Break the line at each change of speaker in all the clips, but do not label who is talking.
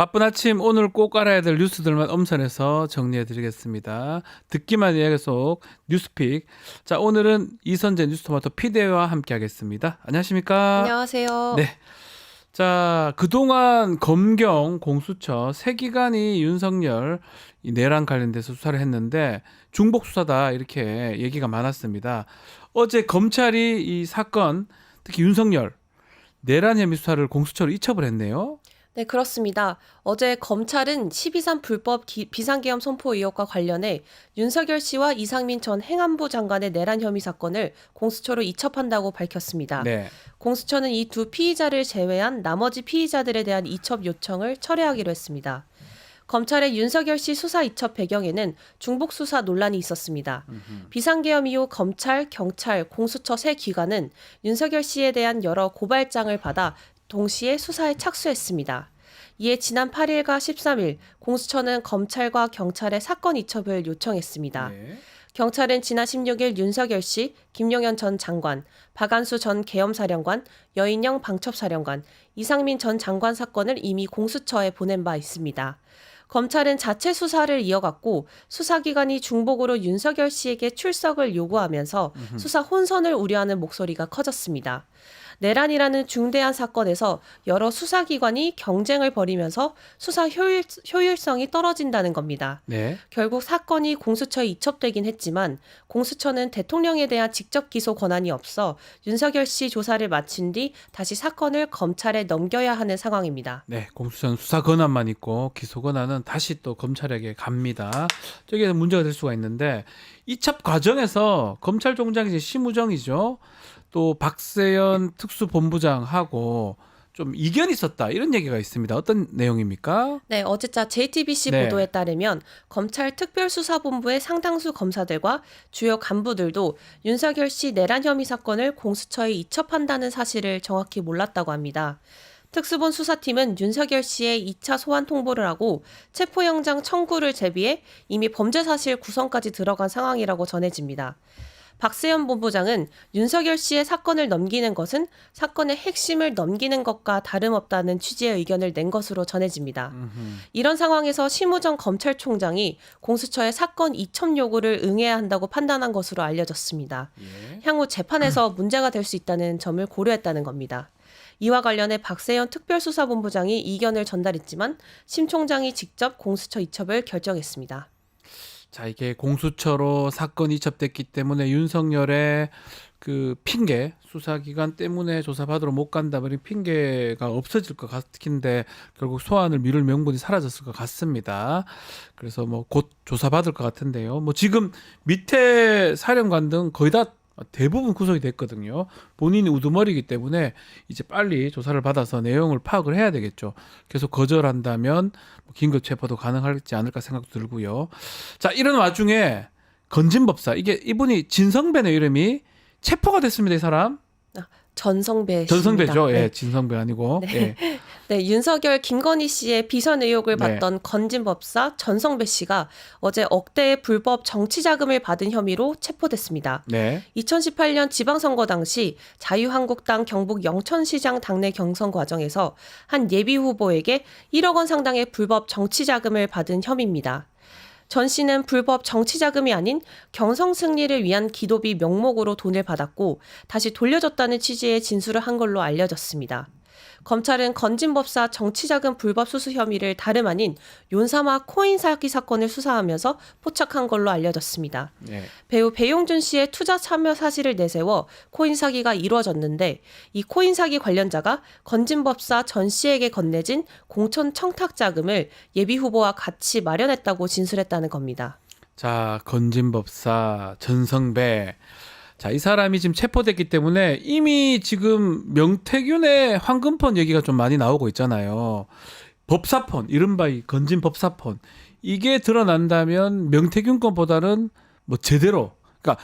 바쁜 아침 오늘 꼭 알아야 될 뉴스들만 엄선해서 정리해드리겠습니다. 듣기만 해야 계속 뉴스픽. 자, 오늘은 이선재 뉴스토마토 피디와 함께하겠습니다. 안녕하십니까?
안녕하세요.
네. 자, 그동안 검경, 공수처 세 기관이 윤석열 이 내란 관련돼서 수사를 했는데 중복 수사다 이렇게 얘기가 많았습니다. 어제 검찰이 이 사건, 특히 윤석열 내란 혐의 수사를 공수처로 이첩을 했네요.
네, 그렇습니다. 어제 검찰은 12.3 불법 비상계엄 선포 의혹과 관련해 윤석열 씨와 이상민 전 행안부 장관의 내란 혐의 사건을 공수처로 이첩한다고 밝혔습니다.
네.
공수처는 이 두 피의자를 제외한 나머지 피의자들에 대한 이첩 요청을 철회하기로 했습니다. 검찰의 윤석열 씨 수사 이첩 배경에는 중복 수사 논란이 있었습니다. 비상계엄 이후 검찰, 경찰, 공수처 세 기관은 윤석열 씨에 대한 여러 고발장을 받아 동시에 수사에 착수했습니다. 이에 지난 8일과 13일 공수처는 검찰과 경찰의 사건 이첩을 요청했습니다.
네.
경찰은 지난 16일 윤석열 씨, 김용현 전 장관, 박안수 전 계엄사령관, 여인영 방첩사령관, 이상민 전 장관 사건을 이미 공수처에 보낸 바 있습니다. 검찰은 자체 수사를 이어갔고 수사기관이 중복으로 윤석열 씨에게 출석을 요구하면서 수사 혼선을 우려하는 목소리가 커졌습니다. 내란이라는 중대한 사건에서 여러 수사기관이 경쟁을 벌이면서 수사 효율성이 떨어진다는 겁니다.
네.
결국 사건이 공수처에 이첩되긴 했지만 공수처는 대통령에 대한 직접 기소 권한이 없어 윤석열 씨 조사를 마친 뒤 다시 사건을 검찰에 넘겨야 하는 상황입니다.
네, 공수처는 수사 권한만 있고 기소 권한은 다시 또 검찰에게 갑니다. 저게 문제가 될 수가 있는데 이첩 과정에서 검찰총장이 이제 심우정이죠. 또 박세현 특수본부장하고 좀 이견이 있었다 이런 얘기가 있습니다. 어떤 내용입니까?
네, 어제자 JTBC
네.
보도에 따르면 검찰 특별수사본부의 상당수 검사들과 주요 간부들도 윤석열 씨 내란 혐의 사건을 공수처에 이첩한다는 사실을 정확히 몰랐다고 합니다. 특수본 수사팀은 윤석열 씨의 2차 소환 통보를 하고 체포영장 청구를 제비해 이미 범죄 사실 구성까지 들어간 상황이라고 전해집니다. 박세현 본부장은 윤석열 씨의 사건을 넘기는 것은 사건의 핵심을 넘기는 것과 다름없다는 취지의 의견을 낸 것으로 전해집니다. 이런 상황에서 심우정 검찰총장이 공수처의 사건 이첩 요구를 응해야 한다고 판단한 것으로 알려졌습니다.
예.
향후 재판에서 문제가 될 수 있다는 점을 고려했다는 겁니다. 이와 관련해 박세현 특별수사본부장이 이견을 전달했지만 심 총장이 직접 공수처 이첩을 결정했습니다.
자, 이게 공수처로 사건이 이첩됐기 때문에 윤석열의 그 핑계, 수사기관 때문에 조사받으러 못 간다, 뭐 이런 핑계가 없어질 것 같긴데 결국 소환을 미룰 명분이 사라졌을 것 같습니다. 그래서 뭐 곧 조사받을 것 같은데요. 뭐 지금 밑에 사령관 등 거의 다 대부분 구속이 됐거든요. 본인이 우두머리이기 때문에 이제 빨리 조사를 받아서 내용을 파악을 해야 되겠죠. 계속 거절한다면 긴급 체포도 가능하지 않을까 생각도 들고요. 자, 이런 와중에 건진법사, 이게 이분이 진성배네 이름이 체포가 됐습니다. 이 사람.
전성배 씨입니다.
전성배죠. 예,
네.
진성배 아니고.
네.
예.
네, 윤석열, 김건희 씨의 비선 의혹을
네.
받던 건진법사 전성배 씨가 어제 억대의 불법 정치자금을 받은 혐의로 체포됐습니다.
네.
2018년 지방선거 당시 자유한국당 경북 영천시장 당내 경선 과정에서 한 예비 후보에게 1억 원 상당의 불법 정치자금을 받은 혐의입니다. 전 씨는 불법 정치자금이 아닌 경선 승리를 위한 기도비 명목으로 돈을 받았고 다시 돌려줬다는 취지의 진술을 한 걸로 알려졌습니다. 검찰은 건진법사 정치자금 불법 수수 혐의를 다름 아닌 윤사마 코인 사기 사건을 수사하면서 포착한 걸로 알려졌습니다.
네.
배우 배용준 씨의 투자 참여 사실을 내세워 코인 사기가 이루어졌는데 이 코인 사기 관련자가 건진법사 전 씨에게 건네진 공천 청탁 자금을 예비 후보와 같이 마련했다고 진술했다는 겁니다.
자, 건진법사 전성배. 자, 이 사람이 지금 체포됐기 때문에 이미 지금 명태균의 황금폰 얘기가 좀 많이 나오고 있잖아요. 법사폰, 이른바 이 건진 법사폰. 이게 드러난다면 명태균 건보다는 뭐 제대로. 그러니까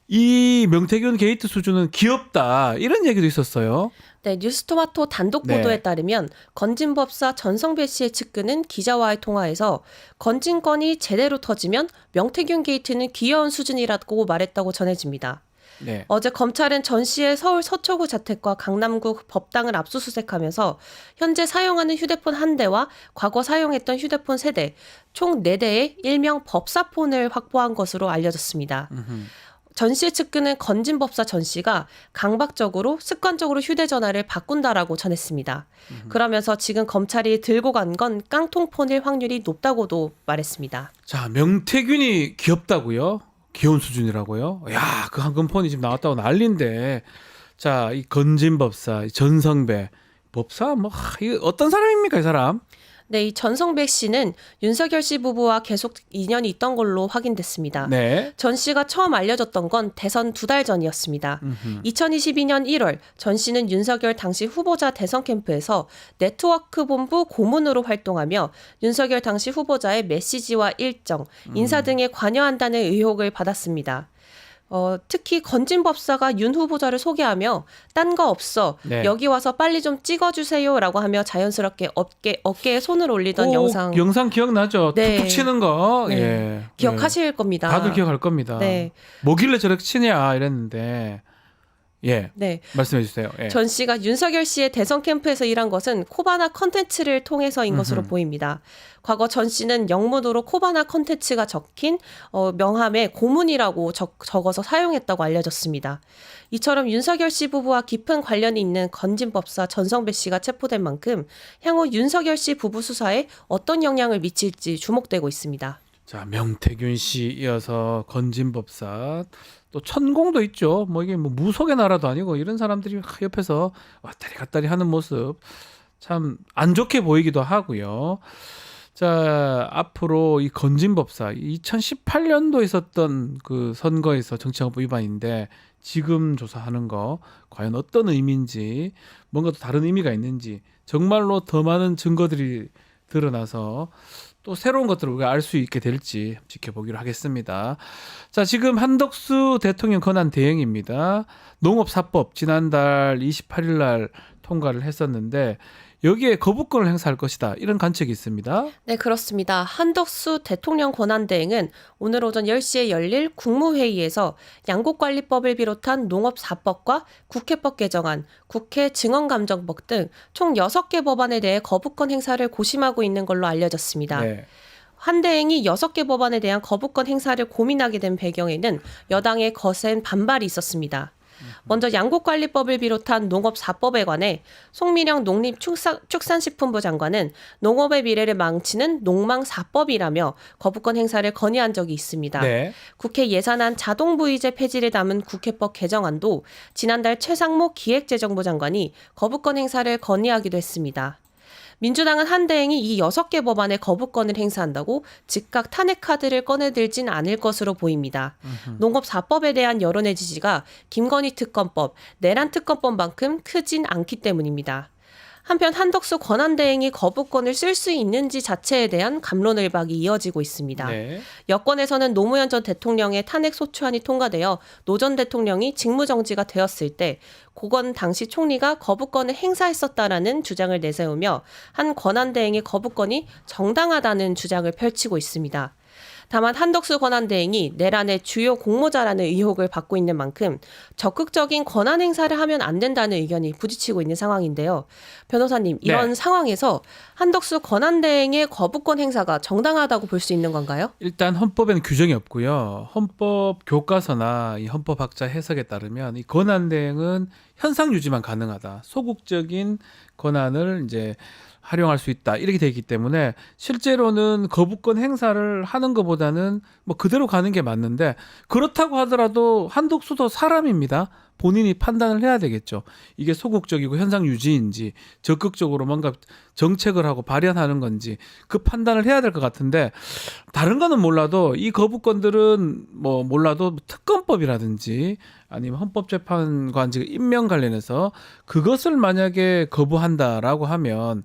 이 명태균 게이트 수준은 귀엽다. 이런 얘기도 있었어요.
네, 뉴스토마토 단독
네.
보도에 따르면 건진법사 전성배 씨의 측근은 기자와의 통화에서 건진건이 제대로 터지면 명태균 게이트는 귀여운 수준이라고 말했다고 전해집니다.
네.
어제 검찰은 전 씨의 서울 서초구 자택과 강남구 법당을 압수수색하면서 현재 사용하는 휴대폰 1대와 과거 사용했던 휴대폰 3대, 총 4대의 일명 법사폰을 확보한 것으로 알려졌습니다. 전 씨의 측근은 건진법사 전 씨가 강박적으로 습관적으로 휴대전화를 바꾼다라고 전했습니다. 그러면서 지금 검찰이 들고 간 건 깡통폰일 확률이 높다고도 말했습니다.
자, 명태균이 귀엽다고요? 귀여운 수준이라고요? 야, 그 황금폰이 지금 나왔다고 난리인데. 자, 이 건진법사, 이 전성배 법사 이거 어떤 사람입니까, 이 사람?
네, 이 전성백 씨는 윤석열 씨 부부와 계속 인연이 있던 걸로 확인됐습니다.
네.
전 씨가 처음 알려졌던 건 대선 2달 전이었습니다. 2022년 1월 전 씨는 윤석열 당시 후보자 대선 캠프에서 네트워크 본부 고문으로 활동하며 윤석열 당시 후보자의 메시지와 일정, 인사 등에 관여한다는 의혹을 받았습니다. 특히 건진법사가 윤 후보자를 소개하며 딴 거 없어.
네.
여기 와서 빨리 좀 찍어주세요라고 하며 자연스럽게 어깨에 손을 올리던 영상
기억나죠?
네.
툭툭 치는 거.
네.
예.
기억하실 겁니다.
다들 기억할 겁니다.
네.
뭐길래 저렇게 치냐 이랬는데. 예.
네.
말씀해 주세요. 예.
전 씨가 윤석열 씨의 대선 캠프에서 일한 것은 코바나 컨텐츠를 통해서인 것으로 보입니다. 과거 전 씨는 영문으로 코바나 컨텐츠가 적힌 명함에 고문이라고 적어서 사용했다고 알려졌습니다. 이처럼 윤석열 씨 부부와 깊은 관련이 있는 건진법사 전성배 씨가 체포된 만큼 향후 윤석열 씨 부부 수사에 어떤 영향을 미칠지 주목되고 있습니다.
자, 명태균 씨 이어서 건진법사 또 천공도 있죠. 이게 무속의 나라도 아니고 이런 사람들이 옆에서 왔다리 갔다리 하는 모습 참 안 좋게 보이기도 하고요. 자, 앞으로 이 건진법사 2018년도 있었던 그 선거에서 정치자금법 위반인데 지금 조사하는 거 과연 어떤 의미인지 뭔가 또 다른 의미가 있는지 정말로 더 많은 증거들이 드러나서 또 새로운 것들을 우리가 알 수 있게 될지 지켜보기로 하겠습니다. 자, 지금 한덕수 대통령 권한 대행입니다. 농업사법 지난달 28일 날 통과를 했었는데 여기에 거부권을 행사할 것이다. 이런 관측이 있습니다.
네, 그렇습니다. 한덕수 대통령 권한대행은 오늘 오전 10시에 열릴 국무회의에서 양곡관리법을 비롯한 농업사법과 국회법 개정안, 국회 증언감정법 등 총 6개 법안에 대해 거부권 행사를 고심하고 있는 걸로 알려졌습니다.
네.
한 대행이 6개 법안에 대한 거부권 행사를 고민하게 된 배경에는 여당의 거센 반발이 있었습니다. 먼저 양곡관리법을 비롯한 농업사법에 관해 송민영 농림축산식품부 장관은 농업의 미래를 망치는 농망사법이라며 거부권 행사를 건의한 적이 있습니다.
네.
국회 예산안 자동부의제 폐지를 담은 국회법 개정안도 지난달 최상목 기획재정부 장관이 거부권 행사를 건의하기도 했습니다. 민주당은 한 대행이 이 6개 법안에 거부권을 행사한다고 즉각 탄핵 카드를 꺼내들진 않을 것으로 보입니다. 농업사법에 대한 여론의 지지가 김건희 특검법, 내란 특검법만큼 크진 않기 때문입니다. 한편 한덕수 권한대행이 거부권을 쓸 수 있는지 자체에 대한 갑론을박이 이어지고 있습니다.
네.
여권에서는 노무현 전 대통령의 탄핵 소추안이 통과되어 노 전 대통령이 직무정지가 되었을 때 고건 당시 총리가 거부권을 행사했었다라는 주장을 내세우며 한 권한대행의 거부권이 정당하다는 주장을 펼치고 있습니다. 다만 한덕수 권한대행이 내란의 주요 공모자라는 의혹을 받고 있는 만큼 적극적인 권한 행사를 하면 안 된다는 의견이 부딪히고 있는 상황인데요. 변호사님, 이런
네.
상황에서 한덕수 권한대행의 거부권 행사가 정당하다고 볼 수 있는 건가요?
일단 헌법에는 규정이 없고요. 헌법 교과서나 이 헌법학자 해석에 따르면 이 권한대행은 현상 유지만 가능하다. 소극적인 권한을 이제 활용할 수 있다. 이렇게 되어 있기 때문에 실제로는 거부권 행사를 하는 것보다는 그대로 가는 게 맞는데 그렇다고 하더라도 한덕수도 사람입니다. 본인이 판단을 해야 되겠죠. 이게 소극적이고 현상 유지인지 적극적으로 뭔가 정책을 하고 발현하는 건지 그 판단을 해야 될 것 같은데 다른 거는 몰라도 이 거부권들은 몰라도 특검법이라든지 아니면 헌법재판관직 임명 관련해서 그것을 만약에 거부한다라고 하면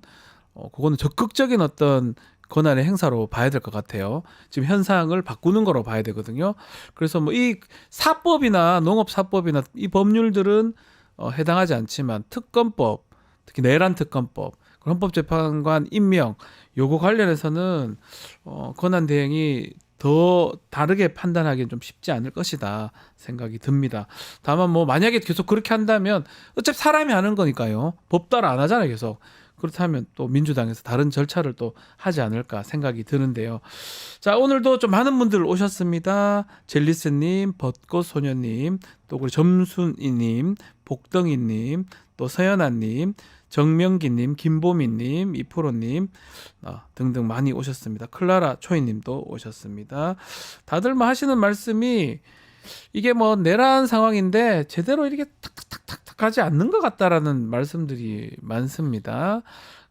그거는 적극적인 어떤 권한의 행사로 봐야 될 것 같아요. 지금 현상을 바꾸는 거로 봐야 되거든요. 그래서 이 사법이나 농업사법이나 이 법률들은 해당하지 않지만 특검법, 특히 내란 특검법, 헌법재판관 임명 요거 관련해서는 권한 대행이 더 다르게 판단하기는 좀 쉽지 않을 것이다 생각이 듭니다. 다만 뭐 만약에 계속 그렇게 한다면 어차피 사람이 하는 거니까요. 법 따라 안 하잖아요, 계속. 그렇다면 또 민주당에서 다른 절차를 또 하지 않을까 생각이 드는데요. 자, 오늘도 좀 많은 분들 오셨습니다. 젤리스님, 벚꽃소녀님, 또 우리 점순이님, 복덩이님, 또 서연아님, 정명기님, 김보미님, 이프로님 등등 많이 오셨습니다. 클라라 초이님도 오셨습니다. 다들 뭐 하시는 말씀이 이게 뭐 내란 상황인데 제대로 이렇게 탁탁탁탁 하지 않는 것 같다라는 말씀들이 많습니다.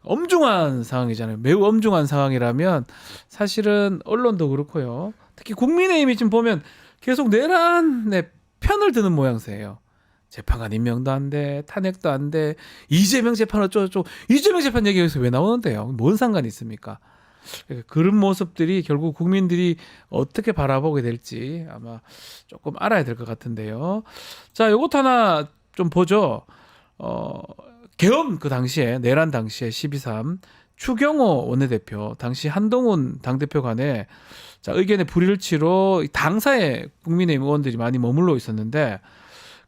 엄중한 상황이잖아요. 매우 엄중한 상황이라면 사실은 언론도 그렇고요. 특히 국민의힘이 지금 보면 계속 내란의 편을 드는 모양새예요. 재판관 임명도 안 돼, 탄핵도 안 돼, 이재명 재판 어쩌고 이재명 재판 얘기 여기서 왜 나오는데요? 뭔 상관이 있습니까? 그런 모습들이 결국 국민들이 어떻게 바라보게 될지 아마 조금 알아야 될 것 같은데요. 자, 요것 하나 좀 보죠. 계엄 그 당시에 내란 당시에 12.3 추경호 원내대표 당시 한동훈 당대표 간에 자, 의견의 불일치로 당사에 국민의힘 의원들이 많이 머물러 있었는데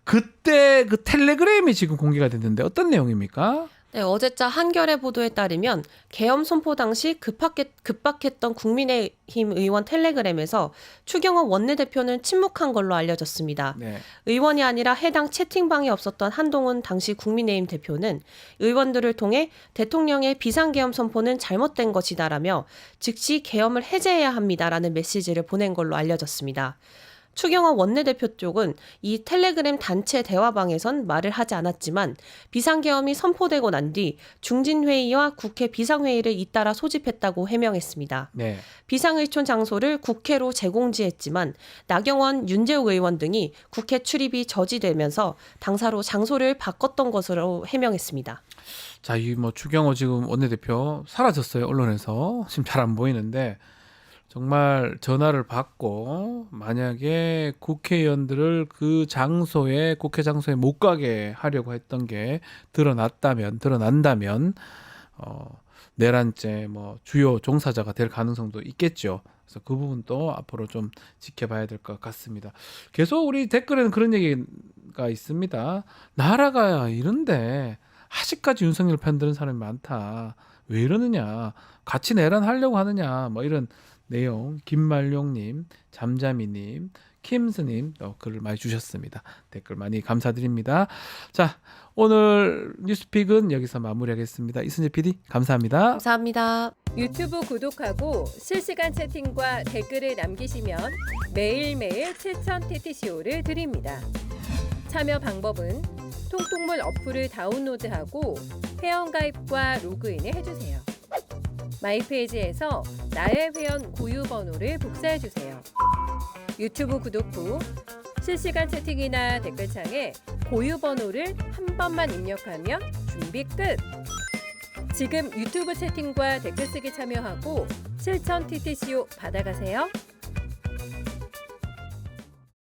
그때 그 텔레그램이 지금 공개가 됐는데 어떤 내용입니까?
네, 어제자 한겨레 보도에 따르면 계엄 선포 당시 급박했던 국민의힘 의원 텔레그램에서 추경호 원내대표는 침묵한 걸로 알려졌습니다.
네.
의원이 아니라 해당 채팅방에 없었던 한동훈 당시 국민의힘 대표는 의원들을 통해 대통령의 비상계엄 선포는 잘못된 것이다라며 즉시 계엄을 해제해야 합니다라는 메시지를 보낸 걸로 알려졌습니다. 추경호 원내대표 쪽은 이 텔레그램 단체 대화방에선 말을 하지 않았지만 비상계엄이 선포되고 난 뒤 중진회의와 국회 비상회의를 잇따라 소집했다고 해명했습니다.
네.
비상의촌 장소를 국회로 재공지했지만 나경원, 윤재욱 의원 등이 국회 출입이 저지되면서 당사로 장소를 바꿨던 것으로 해명했습니다.
자, 이 뭐 추경호 지금 원내대표 사라졌어요, 언론에서. 지금 잘 안 보이는데 정말 전화를 받고 만약에 국회의원들을 그 장소에 국회 장소에 못 가게 하려고 했던 게 드러난다면 내란죄 뭐 주요 종사자가 될 가능성도 있겠죠. 그래서 그 부분도 앞으로 좀 지켜봐야 될 것 같습니다. 계속 우리 댓글에는 그런 얘기가 있습니다. 나라가 이런데 아직까지 윤석열 편드는 사람이 많다. 왜 이러느냐? 같이 내란하려고 하느냐? 뭐 이런 내용 김말룡님, 잠잠이님, 킴스님 글을 많이 주셨습니다. 댓글 많이 감사드립니다. 자, 오늘 뉴스픽은 여기서 마무리하겠습니다. 이순재 PD 감사합니다.
감사합니다.
유튜브 구독하고 실시간 채팅과 댓글을 남기시면 매일매일 7,000TTCO를 드립니다. 참여 방법은 통통물 어플을 다운로드하고 회원가입과 로그인을 해주세요. 마이페이지에서 나의 회원 고유 번호를 복사해주세요. 유튜브 구독 후 실시간 채팅이나 댓글창에 고유 번호를 한 번만 입력하면 준비 끝! 지금 유튜브 채팅과 댓글 쓰기 참여하고 7,000TTCO 받아가세요.